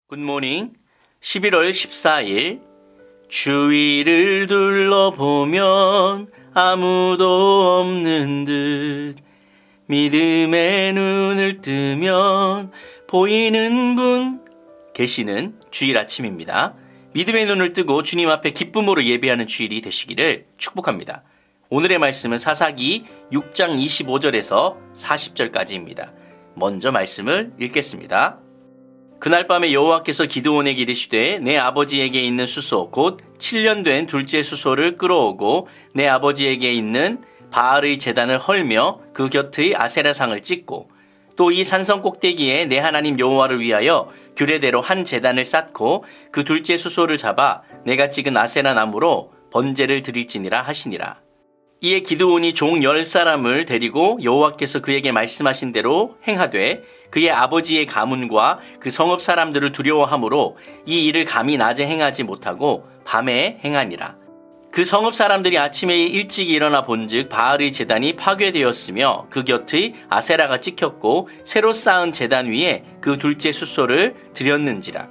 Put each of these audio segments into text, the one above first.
굿모닝. 11월 14일 주위를 둘러보면 아무도 없는 듯 믿음의 눈을 뜨면 보이는 분 계시는 주일 아침입니다. 믿음의 눈을 뜨고 주님 앞에 기쁨으로 예배하는 주일이 되시기를 축복합니다. 오늘의 말씀은 사사기 6장 25절에서 40절까지입니다. 먼저 말씀을 읽겠습니다. 그날 밤에 여호와께서 기드온에게 이르시되 내 아버지에게 있는 수소 곧 7년 된 둘째 수소를 끌어오고 내 아버지에게 있는 바알의 제단을 헐며 그 곁의 아세라상을 찍고 또 이 산성 꼭대기에 내 하나님 여호와를 위하여 규례대로 한 제단을 쌓고 그 둘째 수소를 잡아 내가 찍은 아세라 나무로 번제를 드릴지니라 하시니라. 이에 기드온이 종 10사람을 데리고 여호와께서 그에게 말씀하신 대로 행하되 그의 아버지의 가문과 그 성읍 사람들을 두려워하므로 이 일을 감히 낮에 행하지 못하고 밤에 행하니라. 그 성읍 사람들이 아침에 일찍 일어나 본즉 바알의 제단이 파괴되었으며 그 곁의 아세라가 찍혔고 새로 쌓은 제단 위에 그 둘째 수소를 드렸는지라.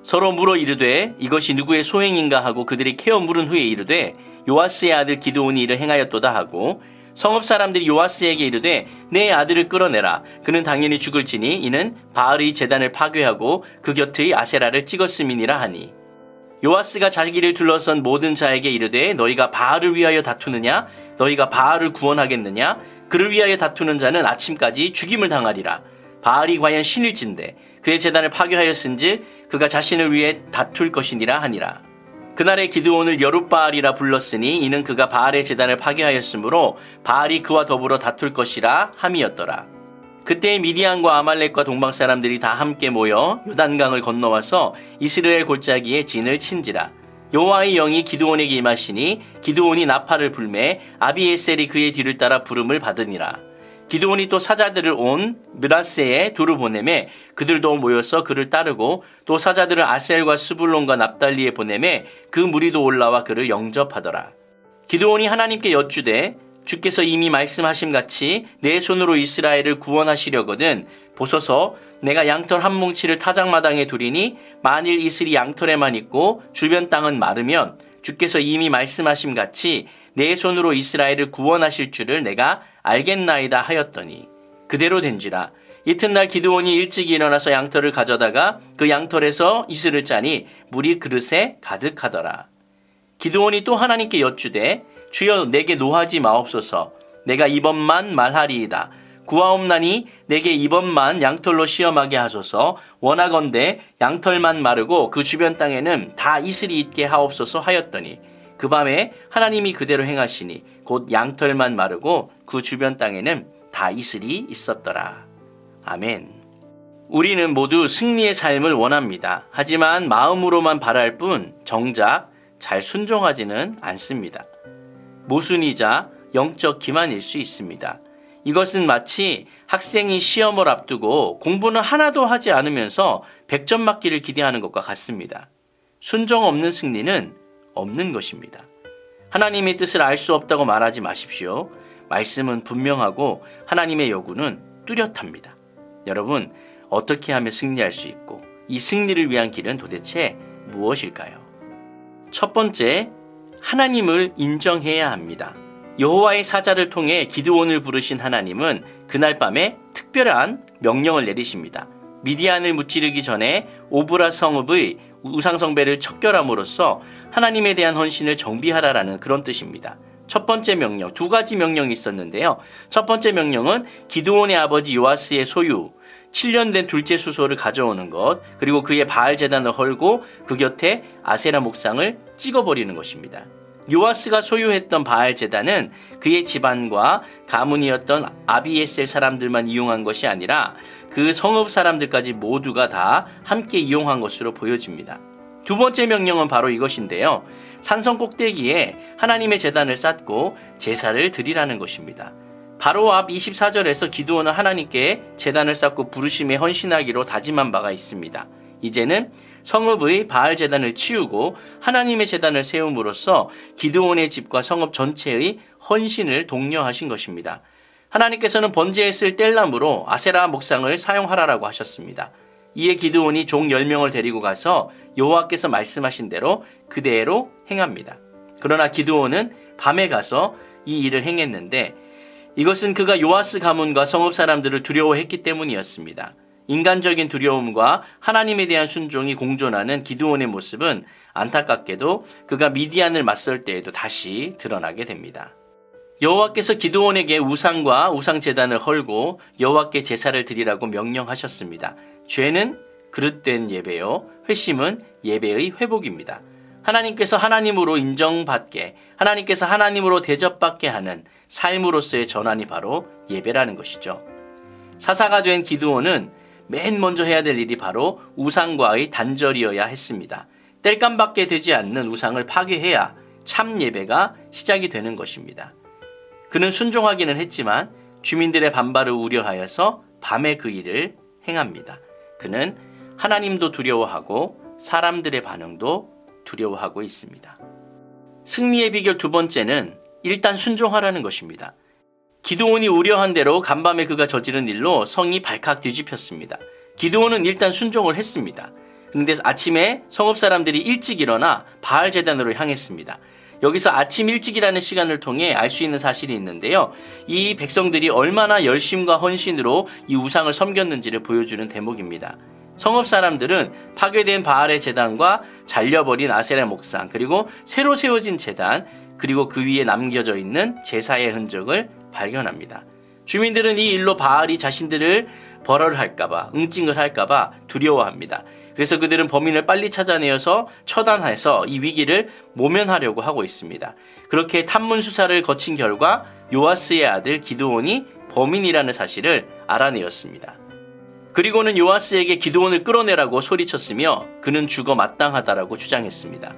서로 물어 이르되 이것이 누구의 소행인가 하고 그들이 캐어 물은 후에 이르되 요아스의 아들 기드온이 이를 행하였도다 하고 성읍 사람들이 요아스에게 이르되 내 아들을 끌어내라. 그는 당연히 죽을지니 이는 바알의 제단을 파괴하고 그 곁의 아세라를 찍었음이니라 하니 요아스가 자기를 둘러선 모든 자에게 이르되 너희가 바알을 위하여 다투느냐? 너희가 바알을 구원하겠느냐? 그를 위하여 다투는 자는 아침까지 죽임을 당하리라. 바알이 과연 신일진데 그의 제단을 파괴하였은즉 그가 자신을 위해 다툴 것이니라 하니라. 그날에 기드온을 여룻바알이라 불렀으니 이는 그가 바알의 제단을 파괴하였으므로 바알이 그와 더불어 다툴 것이라 함이었더라. 그때 미디안과 아말렉과 동방 사람들이 다 함께 모여 요단강을 건너와서 이스라엘 골짜기에 진을 친지라. 여호와의 영이 기드온에게 임하시니 기드온이 나팔을 불매 아비에셀이 그의 뒤를 따라 부름을 받으니라. 기드온이 또 사자들을 온 므낫세에 두루 보내매 그들도 모여서 그를 따르고 또 사자들을 아셀과 스불론과 납달리에 보내매 그 무리도 올라와 그를 영접하더라. 기드온이 하나님께 여쭈되 주께서 이미 말씀하심같이 내 손으로 이스라엘을 구원하시려거든 보소서 내가 양털 한 뭉치를 타작마당에 두리니 만일 이슬이 양털에만 있고 주변 땅은 마르면 주께서 이미 말씀하심같이 내 손으로 이스라엘을 구원하실 줄을 내가 알겠나이다 하였더니 그대로 된지라. 이튿날 기드온이 일찍 일어나서 양털을 가져다가 그 양털에서 이슬을 짜니 물이 그릇에 가득하더라. 기드온이 또 하나님께 여쭈되 주여 내게 노하지 마옵소서. 내가 이번만 말하리이다. 구하옵나니 내게 이번만 양털로 시험하게 하소서. 원하건대 양털만 마르고 그 주변 땅에는 다 이슬이 있게 하옵소서 하였더니 그 밤에 하나님이 그대로 행하시니 곧 양털만 마르고 그 주변 땅에는 다 이슬이 있었더라. 아멘. 우리는 모두 승리의 삶을 원합니다. 하지만 마음으로만 바랄 뿐 정작 잘 순종하지는 않습니다. 모순이자 영적 기만일 수 있습니다. 이것은 마치 학생이 시험을 앞두고 공부는 하나도 하지 않으면서 100점 맞기를 기대하는 것과 같습니다. 순종 없는 승리는 없는 것입니다. 하나님의 뜻을 알 수 없다고 말하지 마십시오. 말씀은 분명하고 하나님의 요구는 뚜렷합니다. 여러분, 어떻게 하면 승리할 수 있고 이 승리를 위한 길은 도대체 무엇일까요? 첫 번째, 하나님을 인정해야 합니다. 여호와의 사자를 통해 기드온을 부르신 하나님은 그날 밤에 특별한 명령을 내리십니다. 미디안을 무찌르기 전에 오브라 성읍의 우상숭배를 척결함으로써 하나님에 대한 헌신을 정비하라라는 그런 뜻입니다. 첫 번째 명령, 두 가지 명령이 있었는데요. 첫 번째 명령은 기드온의 아버지 요아스의 소유 7년 된 둘째 수소를 가져오는 것, 그리고 그의 바알 제단을 헐고 그 곁에 아세라 목상을 찍어버리는 것입니다. 요아스가 소유했던 바알 제단은 그의 집안과 가문이었던 아비에셀 사람들만 이용한 것이 아니라 그 성읍 사람들까지 모두가 다 함께 이용한 것으로 보여집니다. 두 번째 명령은 바로 이것인데요. 산성 꼭대기에 하나님의 제단을 쌓고 제사를 드리라는 것입니다. 바로 앞 24절에서 기드온은 하나님께 제단을 쌓고 부르심에 헌신하기로 다짐한 바가 있습니다. 이제는 성읍의 바알 제단을 치우고 하나님의 제단을 세움으로써 기드온의 집과 성읍 전체의 헌신을 독려하신 것입니다. 하나님께서는 번제에 쓸 뗄나무로 아세라 목상을 사용하라라고 하셨습니다. 이에 기드온이 종 10명을 데리고 가서 여호와께서 말씀하신 대로 그대로 행합니다. 그러나 기드온은 밤에 가서 이 일을 행했는데 이것은 그가 요아스 가문과 성읍 사람들을 두려워했기 때문이었습니다. 인간적인 두려움과 하나님에 대한 순종이 공존하는 기드온의 모습은 안타깝게도 그가 미디안을 맞설 때에도 다시 드러나게 됩니다. 여호와께서 기드온에게 우상과 우상제단을 헐고 여호와께 제사를 드리라고 명령하셨습니다. 죄는 그릇된 예배요, 회심은 예배의 회복입니다. 하나님께서 하나님으로 인정받게, 하나님께서 하나님으로 대접받게 하는 삶으로서의 전환이 바로 예배라는 것이죠. 사사가 된 기드온은 맨 먼저 해야 될 일이 바로 우상과의 단절이어야 했습니다. 뗄감밖에 되지 않는 우상을 파괴해야 참 예배가 시작이 되는 것입니다. 그는 순종하기는 했지만 주민들의 반발을 우려하여서 밤에 그 일을 행합니다. 그는 하나님도 두려워하고 사람들의 반응도 두려워하고 있습니다. 승리의 비결 두 번째는 일단 순종하라는 것입니다. 기드온이 우려한 대로 간밤에 그가 저지른 일로 성이 발칵 뒤집혔습니다. 기드온은 일단 순종을 했습니다. 그런데 아침에 성읍 사람들이 일찍 일어나 바알 제단으로 향했습니다. 여기서 아침 일찍이라는 시간을 통해 알 수 있는 사실이 있는데요. 이 백성들이 얼마나 열심과 헌신으로 이 우상을 섬겼는지를 보여주는 대목입니다. 성읍 사람들은 파괴된 바알의 제단과 잘려버린 아세라 목상, 그리고 새로 세워진 제단, 그리고 그 위에 남겨져 있는 제사의 흔적을 발견합니다. 주민들은 이 일로 바알이 자신들을 벌을 할까봐, 응징을 할까봐 두려워합니다. 그래서 그들은 범인을 빨리 찾아내어서 처단해서 이 위기를 모면하려고 하고 있습니다. 그렇게 탐문 수사를 거친 결과 요아스의 아들 기드온이 범인이라는 사실을 알아내었습니다. 그리고는 요아스에게 기드온을 끌어내라고 소리쳤으며 그는 죽어 마땅하다라고 주장했습니다.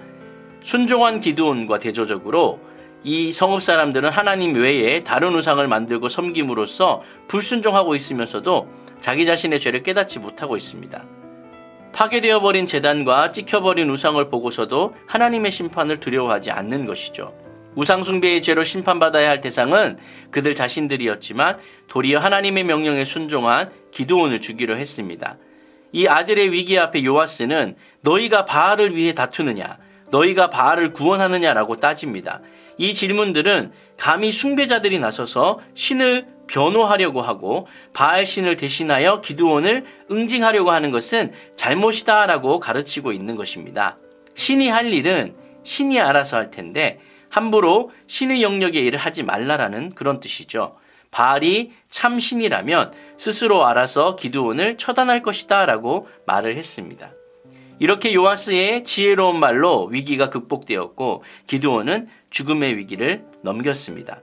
순종한 기드온과 대조적으로 이 성읍 사람들은 하나님 외에 다른 우상을 만들고 섬김으로써 불순종하고 있으면서도 자기 자신의 죄를 깨닫지 못하고 있습니다. 파괴되어버린 제단과 찍혀버린 우상을 보고서도 하나님의 심판을 두려워하지 않는 것이죠. 우상숭배의 죄로 심판받아야 할 대상은 그들 자신들이었지만 도리어 하나님의 명령에 순종한 기드온을 죽이려 했습니다. 이 아들의 위기 앞에 요아스는 너희가 바알을 위해 다투느냐, 너희가 바알을 구원하느냐라고 따집니다. 이 질문들은 감히 숭배자들이 나서서 신을 변호하려고 하고 바알 신을 대신하여 기드온을 응징하려고 하는 것은 잘못이다라고 가르치고 있는 것입니다. 신이 할 일은 신이 알아서 할 텐데 함부로 신의 영역의 일을 하지 말라라는 그런 뜻이죠. 바알이 참 신이라면 스스로 알아서 기드온을 처단할 것이다 라고 말을 했습니다. 이렇게 요아스의 지혜로운 말로 위기가 극복되었고 기드온은 죽음의 위기를 넘겼습니다.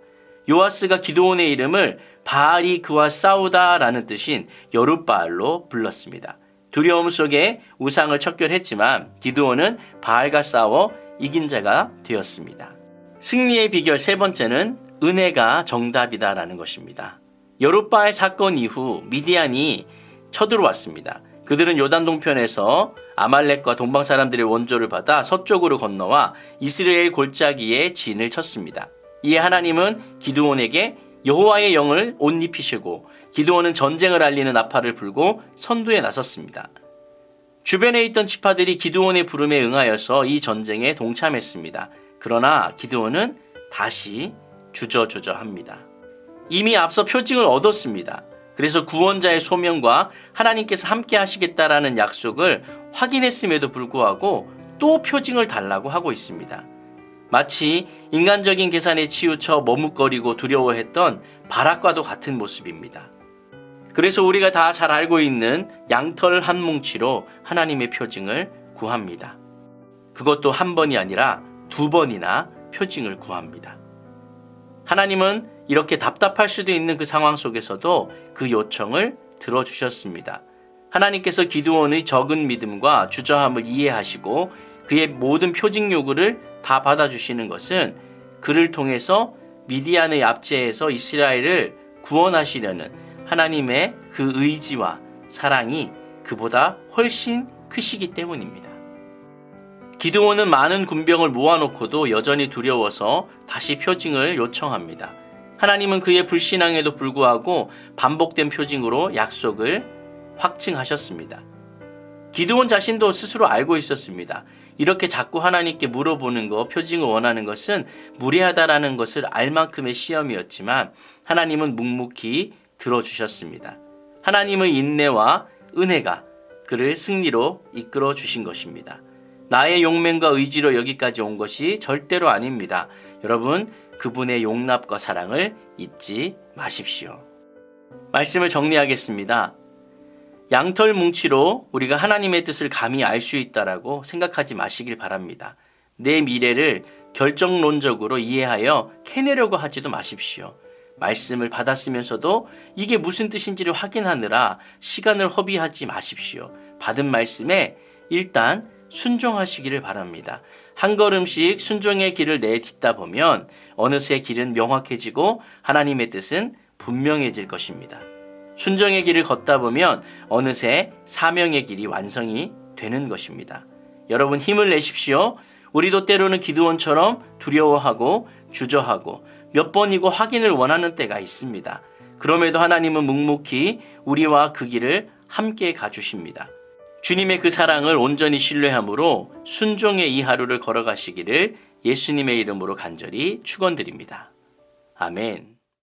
요아스가 기드온의 이름을 바알이 그와 싸우다라는 뜻인 여룻바알로 불렀습니다. 두려움 속에 우상을 척결했지만 기드온은 바알과 싸워 이긴 자가 되었습니다. 승리의 비결 세 번째는 은혜가 정답이다라는 것입니다. 여룻바알 사건 이후 미디안이 쳐들어왔습니다. 그들은 요단 동편에서 아말렉과 동방 사람들의 원조를 받아 서쪽으로 건너와 이스라엘 골짜기에 진을 쳤습니다. 이에 하나님은 기드온에게 여호와의 영을 옷 입히시고 기드온은 전쟁을 알리는 나팔을 불고 선두에 나섰습니다. 주변에 있던 지파들이 기드온의 부름에 응하여서 이 전쟁에 동참했습니다. 그러나 기드온은 다시 주저주저합니다. 이미 앞서 표징을 얻었습니다. 그래서 구원자의 소명과 하나님께서 함께 하시겠다라는 약속을 확인했음에도 불구하고 또 표징을 달라고 하고 있습니다. 마치 인간적인 계산에 치우쳐 머뭇거리고 두려워했던 바락과도 같은 모습입니다. 그래서 우리가 다 잘 알고 있는 양털 한 뭉치로 하나님의 표징을 구합니다. 그것도 한 번이 아니라 두 번이나 표징을 구합니다. 하나님은 이렇게 답답할 수도 있는 그 상황 속에서도 그 요청을 들어주셨습니다. 하나님께서 기드온의 적은 믿음과 주저함을 이해하시고 그의 모든 표징 요구를 다 받아주시는 것은 그를 통해서 미디안의 압제에서 이스라엘을 구원하시려는 하나님의 그 의지와 사랑이 그보다 훨씬 크시기 때문입니다. 기드온은 많은 군병을 모아놓고도 여전히 두려워서 다시 표징을 요청합니다. 하나님은 그의 불신앙에도 불구하고 반복된 표징으로 약속을 확증하셨습니다. 기드온 자신도 스스로 알고 있었습니다. 이렇게 자꾸 하나님께 물어보는 거, 표징을 원하는 것은 무례하다라는 것을 알 만큼의 시험이었지만 하나님은 묵묵히 들어주셨습니다. 하나님의 인내와 은혜가 그를 승리로 이끌어 주신 것입니다. 나의 용맹과 의지로 여기까지 온 것이 절대로 아닙니다. 여러분, 그분의 용납과 사랑을 잊지 마십시오. 말씀을 정리하겠습니다. 양털 뭉치로 우리가 하나님의 뜻을 감히 알 수 있다라고 생각하지 마시길 바랍니다. 내 미래를 결정론적으로 이해하여 캐내려고 하지도 마십시오. 말씀을 받았으면서도 이게 무슨 뜻인지를 확인하느라 시간을 허비하지 마십시오. 받은 말씀에 일단 순종하시기를 바랍니다. 한 걸음씩 순종의 길을 내딛다 보면 어느새 길은 명확해지고 하나님의 뜻은 분명해질 것입니다. 순종의 길을 걷다 보면 어느새 사명의 길이 완성이 되는 것입니다. 여러분 힘을 내십시오. 우리도 때로는 기드온처럼 두려워하고 주저하고 몇 번이고 확인을 원하는 때가 있습니다. 그럼에도 하나님은 묵묵히 우리와 그 길을 함께 가주십니다. 주님의 그 사랑을 온전히 신뢰함으로 순종의 이 하루를 걸어가시기를 예수님의 이름으로 간절히 축원드립니다. 아멘.